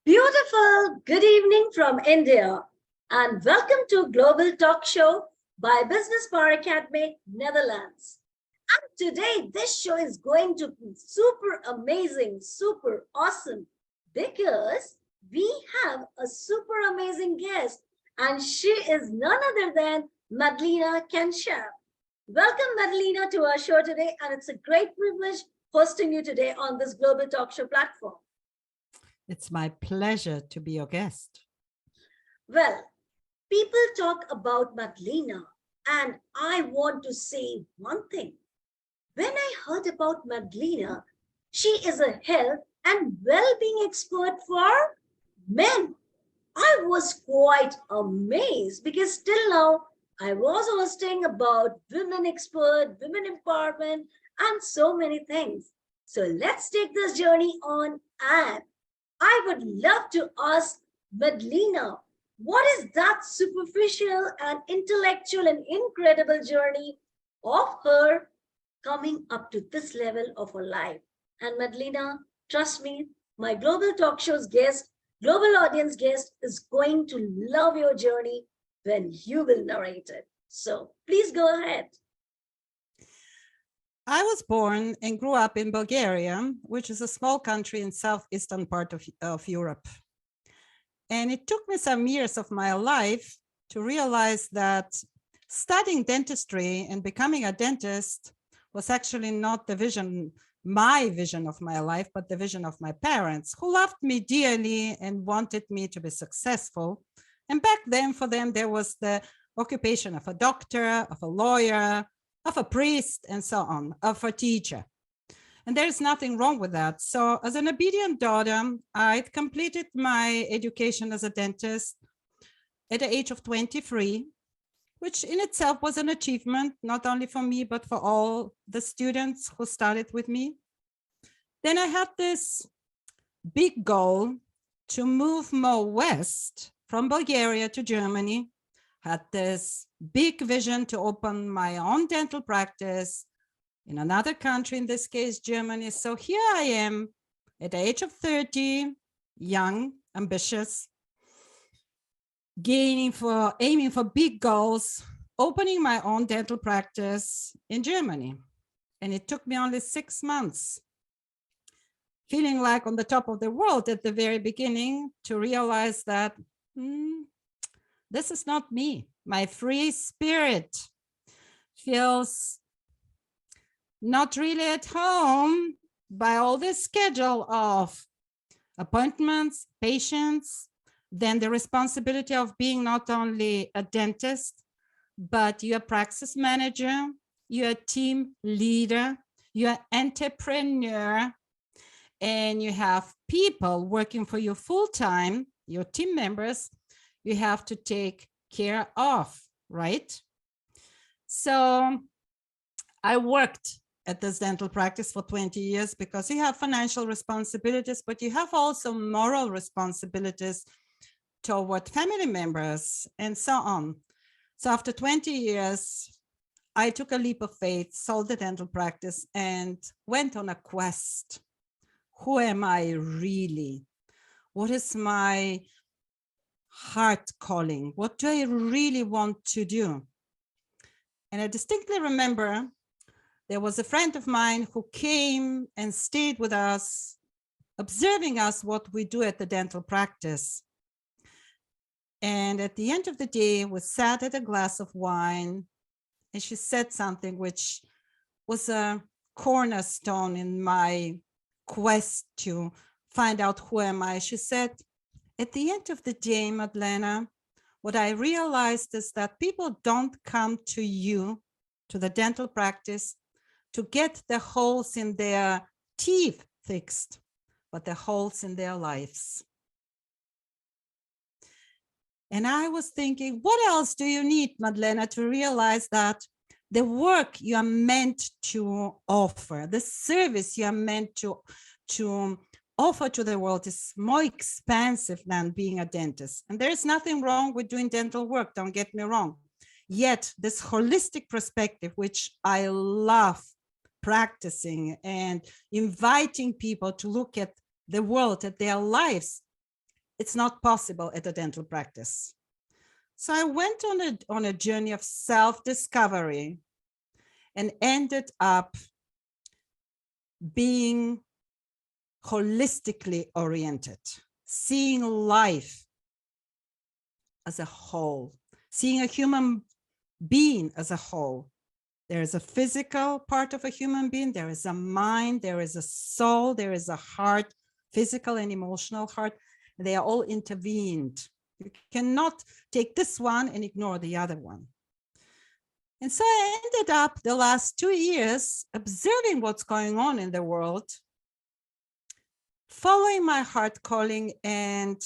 Beautiful good evening from India and welcome to Global Talk Show by Business Power Academy, Netherlands. And today this show is going to be super amazing, super awesome because we have a super amazing guest and she is none other than Madlena Kantscheff. Welcome Madlena to our show today and it's a great privilege hosting you today on this Global Talk Show platform. It's my pleasure to be your guest. Well, people talk about Madlena, and I want to say one thing. When I heard about Madlena, she is a health and well-being expert for men. I was quite amazed because till now I was hosting about women expert, women empowerment, and so many things. So let's take this journey on and I would love to ask Madlena, what is that superficial and intellectual and incredible journey of her coming up to this level of her life? And Madlena, trust me, my Global Talk Show's guest, global audience guest is going to love your journey when you will narrate it. So please go ahead. I was born and grew up in Bulgaria, which is a small country in southeastern part of Europe. And it took me some years of my life to realize that studying dentistry and becoming a dentist was actually not my vision of my life, but the vision of my parents, who loved me dearly and wanted me to be successful. And back then for them, there was the occupation of a doctor, of a lawyer, of a priest, and so on, of a teacher. And there's nothing wrong with that. So as an obedient daughter, I completed my education as a dentist at the age of 23, which in itself was an achievement, not only for me, but for all the students who started with me. Then I had this big goal to move more west from Bulgaria to Germany, had this big vision to open my own dental practice in another country, in this case, Germany. So here I am at the age of 30, young, ambitious, aiming for big goals, opening my own dental practice in Germany. And it took me only 6 months, feeling like on the top of the world at the very beginning, to realize that this is not me. My free spirit feels not really at home by all this schedule of appointments, patients, then the responsibility of being not only a dentist, but you're a practice manager, you're a team leader, you're an entrepreneur, and you have people working for you full-time, your team members, you have to take care of, right? So I worked at this dental practice for 20 years because you have financial responsibilities, but you have also moral responsibilities toward family members and so on. So after 20 years, I took a leap of faith, sold the dental practice and went on a quest. Who am I really? What is my heart calling? What do I really want to do? And I distinctly remember there was a friend of mine who came and stayed with us, observing us what we do at the dental practice. And at the end of the day, we sat at a glass of wine and she said something which was a cornerstone in my quest to find out who am I. She said, at the end of the day, Madlena, what I realized is that people don't come to you, to the dental practice, to get the holes in their teeth fixed, but the holes in their lives. And I was thinking, what else do you need, Madlena, to realize that the work you are meant to offer, the service you are meant to offer to the world is more expensive than being a dentist. And there's nothing wrong with doing dental work, don't get me wrong. Yet this holistic perspective, which I love practicing and inviting people to look at the world, at their lives it's not possible at a dental practice. So I went on a journey of self-discovery and ended up being holistically oriented, seeing life as a whole, seeing a human being as a whole. There is a physical part of a human being, there is a mind, there is a soul, there is a heart, physical and emotional heart. They are all intervened. You cannot take this one and ignore the other one. And so I ended up the last 2 years observing what's going on in the world, following my heart calling and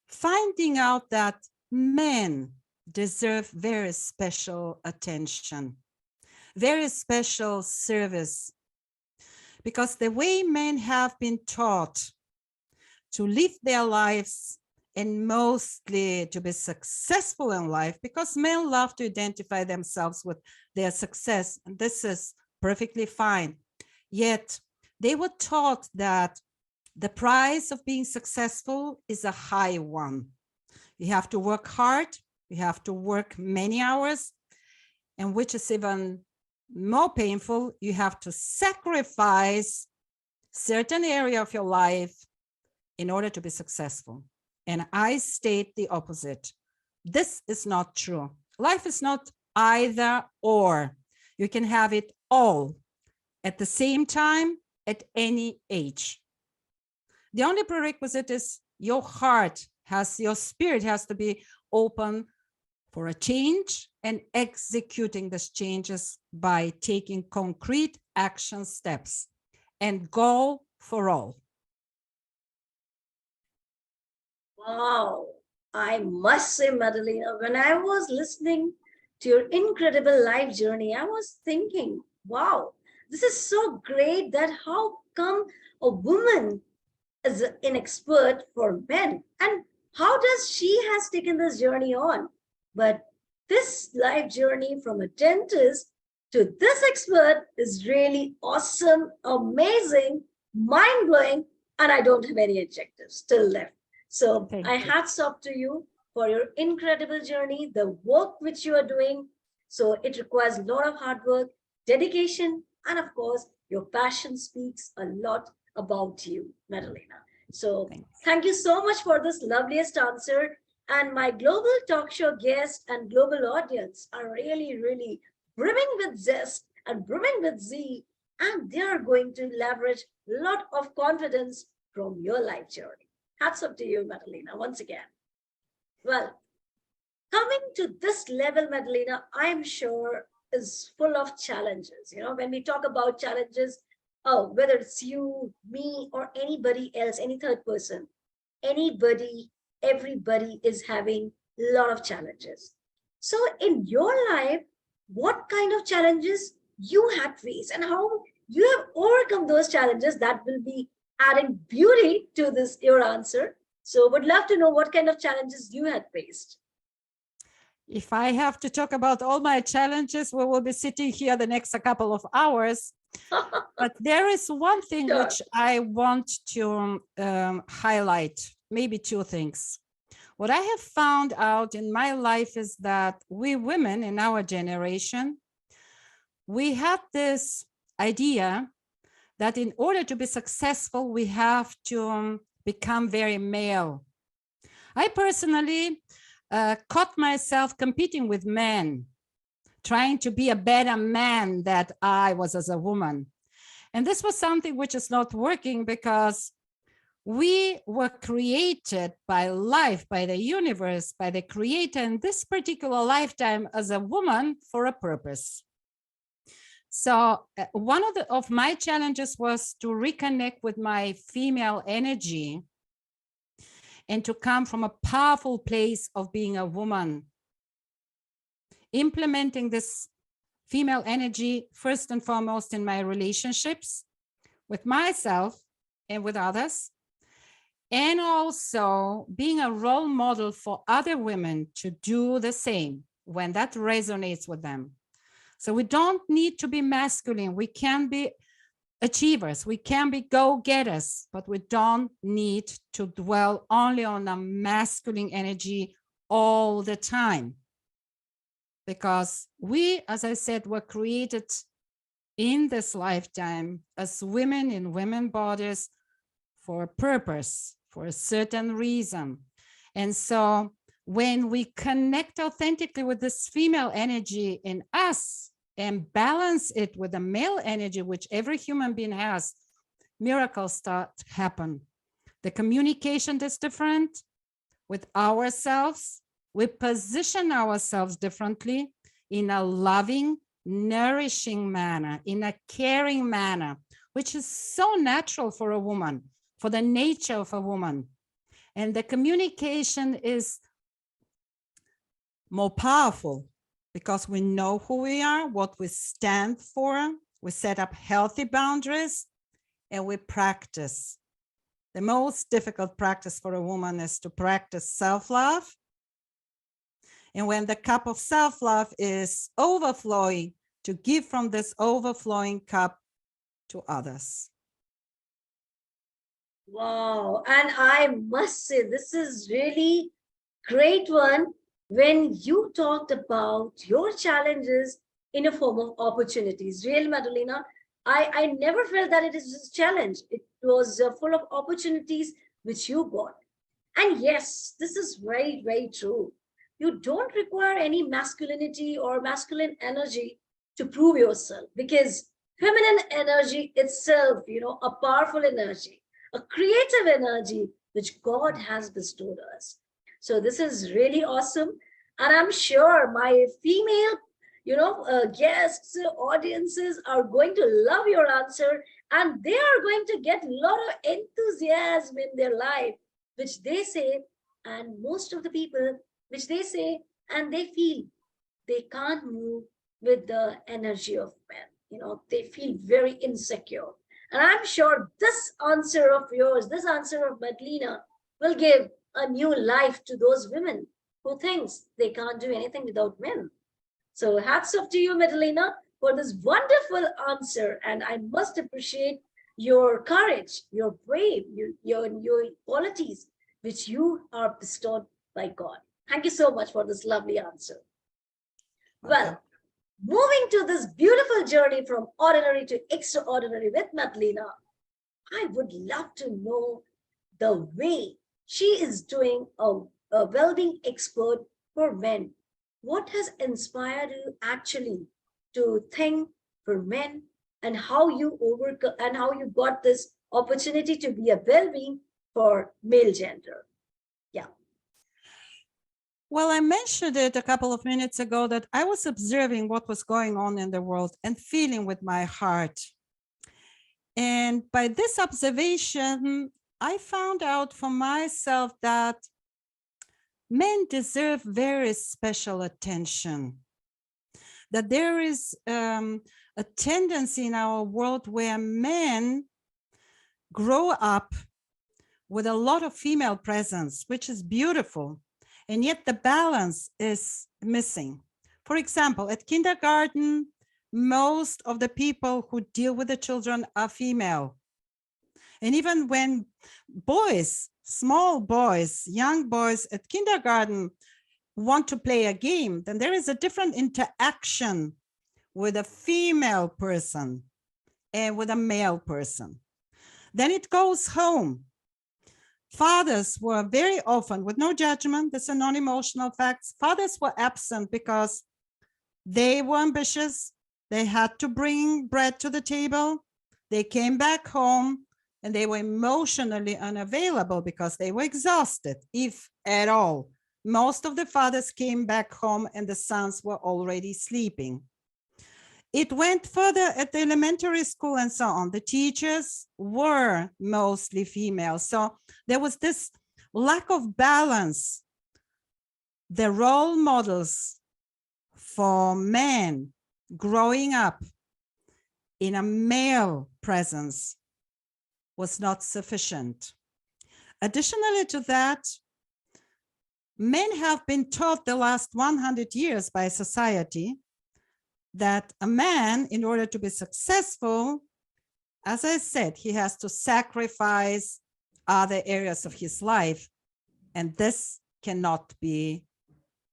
finding out that men deserve very special attention, very special service, because the way men have been taught to live their lives and mostly to be successful in life, because men love to identify themselves with their success, and this is perfectly fine. Yet they were taught that the price of being successful is a high one. You have to work hard, you have to work many hours, and which is even more painful, you have to sacrifice certain area of your life in order to be successful. And I state the opposite. This is not true. Life is not either or. You can have it all at the same time at any age. The only prerequisite is your heart has, your spirit has to be open for a change and executing these changes by taking concrete action steps and go for all. Wow, I must say, Madlena, when I was listening to your incredible life journey, I was thinking, wow, this is so great that how come a woman is an expert for men, and how does she has taken this journey on? But this life journey from a dentist to this expert is really awesome, amazing, mind-blowing, and I don't have any adjectives still left. So I hats off to you for your incredible journey, the work which you are doing. So it requires a lot of hard work, dedication, and of course, your passion speaks a lot about you, Madlena. So thank you so much for this loveliest answer. And my global talk show guest and global audience are really, really brimming with zest and brimming with Z, and they are going to leverage a lot of confidence from your life journey. Hats up to you, Madlena, once again. Well, coming to this level, Madlena, I am sure is full of challenges. You know, when we talk about challenges, oh, whether it's you, me, or anybody else, any third person, anybody, everybody is having a lot of challenges. So in your life, what kind of challenges you had faced and how you have overcome those challenges, that will be adding beauty to this, your answer. So would love to know what kind of challenges you had faced. If I have to talk about all my challenges, we will be sitting here the next couple of hours. But there is one thing Sure. which I want to highlight, maybe two things. What I have found out in my life is that we women in our generation, we had this idea that in order to be successful, we have to become very male. I personally caught myself competing with men, trying to be a better man that I was as a woman. And this was something which is not working, because we were created by life, by the universe, by the creator in this particular lifetime as a woman for a purpose. So one of my challenges was to reconnect with my female energy and to come from a powerful place of being a woman, implementing this female energy first and foremost in my relationships with myself and with others, and also being a role model for other women to do the same when that resonates with them. So we don't need to be masculine. We can be achievers. We can be go-getters, but we don't need to dwell only on a masculine energy all the time. Because we, as I said, were created in this lifetime as women in women bodies for a purpose, for a certain reason. And so when we connect authentically with this female energy in us and balance it with the male energy, which every human being has, miracles start to happen. The communication is different with ourselves. We position ourselves differently in a loving, nourishing manner, in a caring manner, which is so natural for a woman, for the nature of a woman. And the communication is more powerful because we know who we are, what we stand for. We set up healthy boundaries and we practice. The most difficult practice for a woman is to practice self-love. And when the cup of self-love is overflowing, to give from this overflowing cup to others. Wow. And I must say, this is really great one when you talked about your challenges in a form of opportunities. Real, Madalena, I never felt that it is a challenge. It was full of opportunities which you got. And yes, this is very, very true. You don't require any masculinity or masculine energy to prove yourself, because feminine energy itself, a powerful energy, a creative energy which God has bestowed us. So this is really awesome. And I'm sure my female, guests, audiences are going to love your answer, and they are going to get a lot of enthusiasm in their life, which they say, and most of the people, which they say, and they feel they can't move with the energy of men. They feel very insecure. And I'm sure this answer of yours, this answer of Madlena, will give a new life to those women who thinks they can't do anything without men. So hats off to you, Madalena, for this wonderful answer. And I must appreciate your courage, your brave, your qualities, which you are bestowed by God. Thank you so much for this lovely answer. Well, moving to this beautiful journey from ordinary to extraordinary with Madlena, I would love to know the way she is doing a well-being expert for men. What has inspired you actually to think for men, and how you overcome and how you got this opportunity to be a well-being for male gender? Yeah. Well, I mentioned it a couple of minutes ago that I was observing what was going on in the world and feeling with my heart. And by this observation, I found out for myself that men deserve very special attention. That there is a tendency in our world where men grow up with a lot of female presence, which is beautiful. And yet the balance is missing. For example, at kindergarten, most of the people who deal with the children are female. And even when boys, small boys, young boys at kindergarten want to play a game, then there is a different interaction with a female person and with a male person. Then it goes home. Fathers were very often, with no judgment, this is non-emotional facts, fathers were absent because they were ambitious, they had to bring bread to the table, they came back home, and they were emotionally unavailable because they were exhausted, if at all. Most of the fathers came back home and the sons were already sleeping. It went further at the elementary school and so on. The teachers were mostly female. So there was this lack of balance. The role models for men growing up in a male presence was not sufficient. Additionally to that, men have been taught the last 100 years by society that a man, in order to be successful, as I said, he has to sacrifice other areas of his life. And this cannot be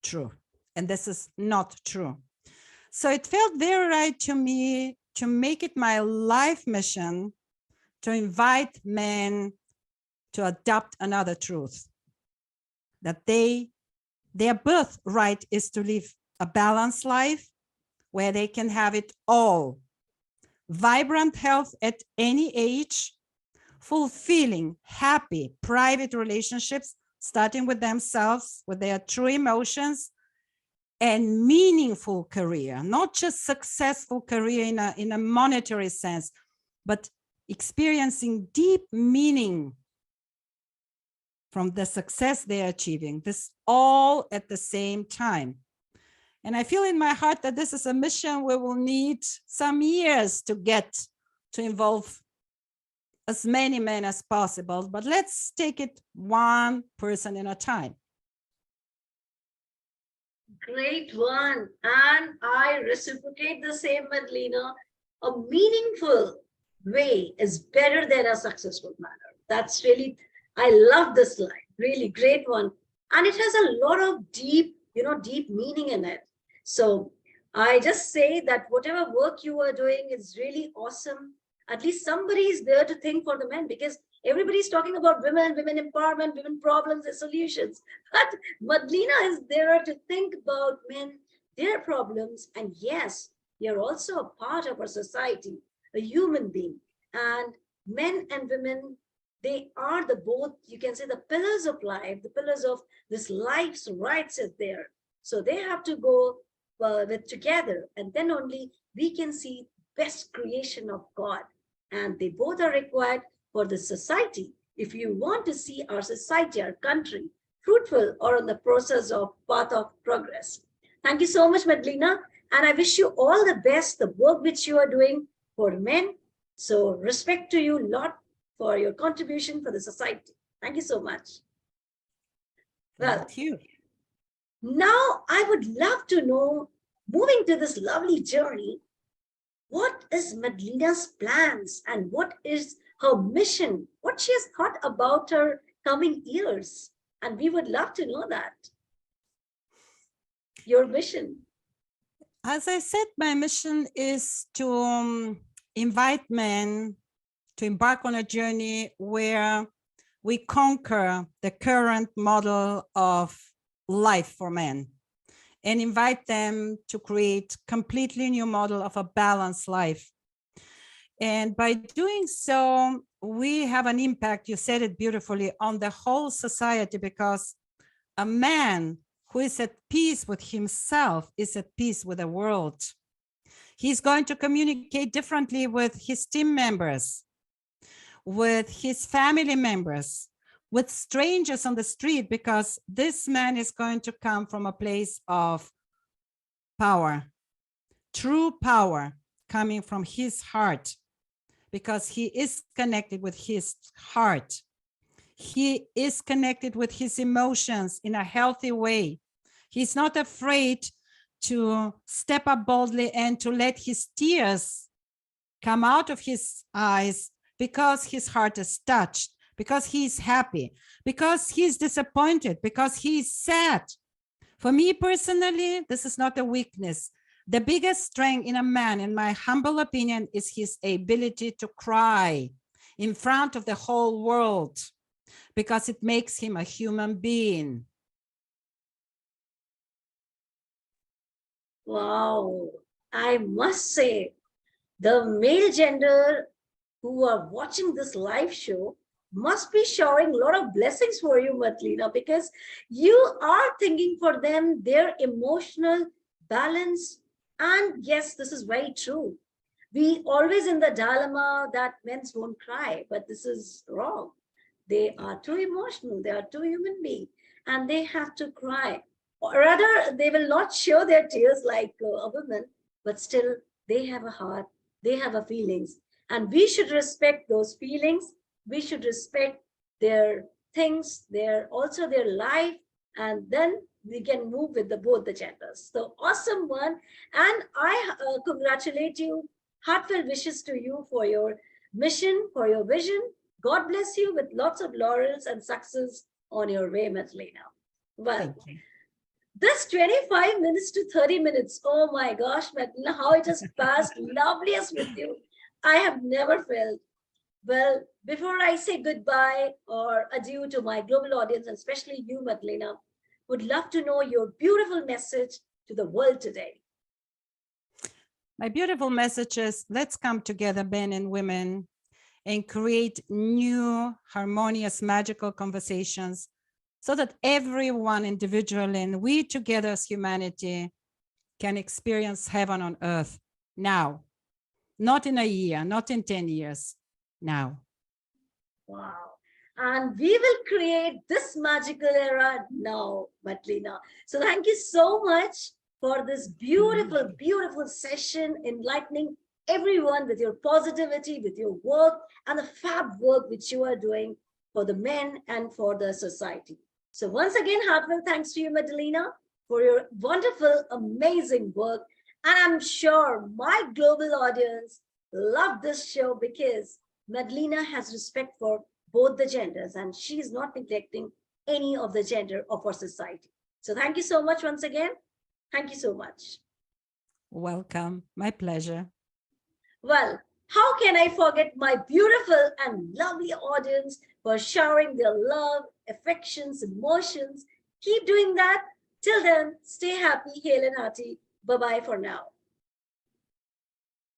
true. And this is not true. So it felt very right to me to make it my life mission to invite men to adopt another truth, that their birthright is to live a balanced life where they can have it all. Vibrant health at any age, fulfilling, happy, private relationships, starting with themselves, with their true emotions, and meaningful career, not just successful career in a monetary sense, but experiencing deep meaning from the success they're achieving, this all at the same time. And I feel in my heart that this is a mission we will need some years to get to involve as many men as possible, but let's take it one person at a time. Great one. And I reciprocate the same, Madlena. A meaningful way is better than a successful manner. That's really, I love this line. Really great one. And it has a lot of deep, deep meaning in it. So I just say that whatever work you are doing is really awesome. At least somebody is there to think for the men, because everybody's talking about women, women empowerment, women problems and solutions. But Madlena is there to think about men, their problems. And yes, you're also a part of our society, a human being. And men and women, they are the both, you can say, the pillars of life, the pillars of this life's rights is there. So they have to go with together, and then only we can see best creation of God. And they both are required for the society. If you want to see our society, our country, fruitful or on the process of path of progress. Thank you so much, Madlena. And I wish you all the best, the work which you are doing for men. So respect to you a lot for your contribution for the society. Thank you so much. Well, Thank you. Now I would love to know, moving to this lovely journey, what is Madlena's plans and what is her mission, what she has thought about her coming years? And we would love to know that. Your mission. As I said, my mission is to invite men to embark on a journey where we conquer the current model of life for men and invite them to create completely new model of a balanced life. And by doing so, we have an impact, you said it beautifully, on the whole society, because a man who is at peace with himself is at peace with the world. He's going to communicate differently with his team members, with his family members, with strangers on the street, because this man is going to come from a place of power, true power coming from his heart, because he is connected with his heart. He is connected with his emotions in a healthy way. He's not afraid to step up boldly and to let his tears come out of his eyes, because his heart is touched, because he's happy, because he's disappointed, because he's sad. For me personally, this is not a weakness. The biggest strength in a man, in my humble opinion, is his ability to cry in front of the whole world, because it makes him a human being. Wow, I must say, the male gender who are watching this live show must be showering a lot of blessings for you, Madlena, because you are thinking for them their emotional balance. And yes, this is very true. We always in the dilemma that men won't cry, but this is wrong. They are too emotional, they are too human beings, and they have to cry. Or rather, they will not show their tears like a woman, but still they have a heart, they have a feelings, and we should respect those feelings. We should respect their things, also their life, and then we can move with both the genders. So awesome one. And I congratulate you, heartfelt wishes to you for your mission, for your vision. God bless you with lots of laurels and success on your way, Madlena. Well, Thank you. this 25 minutes to 30 minutes, oh my gosh, Madlena, how it has passed loveliest with you. I have never felt. Well, before I say goodbye or adieu to my global audience, and especially you, Madlena, would love to know your beautiful message to the world today. My beautiful message is, let's come together, men and women, and create new, harmonious, magical conversations so that everyone individually and we together as humanity can experience heaven on earth now, not in a year, not in 10 years, now. Wow. And we will create this magical era now, Madlena. So thank you so much for this beautiful, beautiful session, enlightening everyone with your positivity, with your work, and the fab work which you are doing for the men and for the society. So once again, heartfelt thanks to you, Madlena, for your wonderful, amazing work. And I'm sure my global audience loved this show because Madlena has respect for both the genders and she is not neglecting any of the gender of our society. So thank you so much once again. Thank you so much. Welcome. My pleasure. Well, how can I forget my beautiful and lovely audience for showering their love, affections, emotions? Keep doing that. Till then, stay happy, hale and hearty. Bye-bye for now.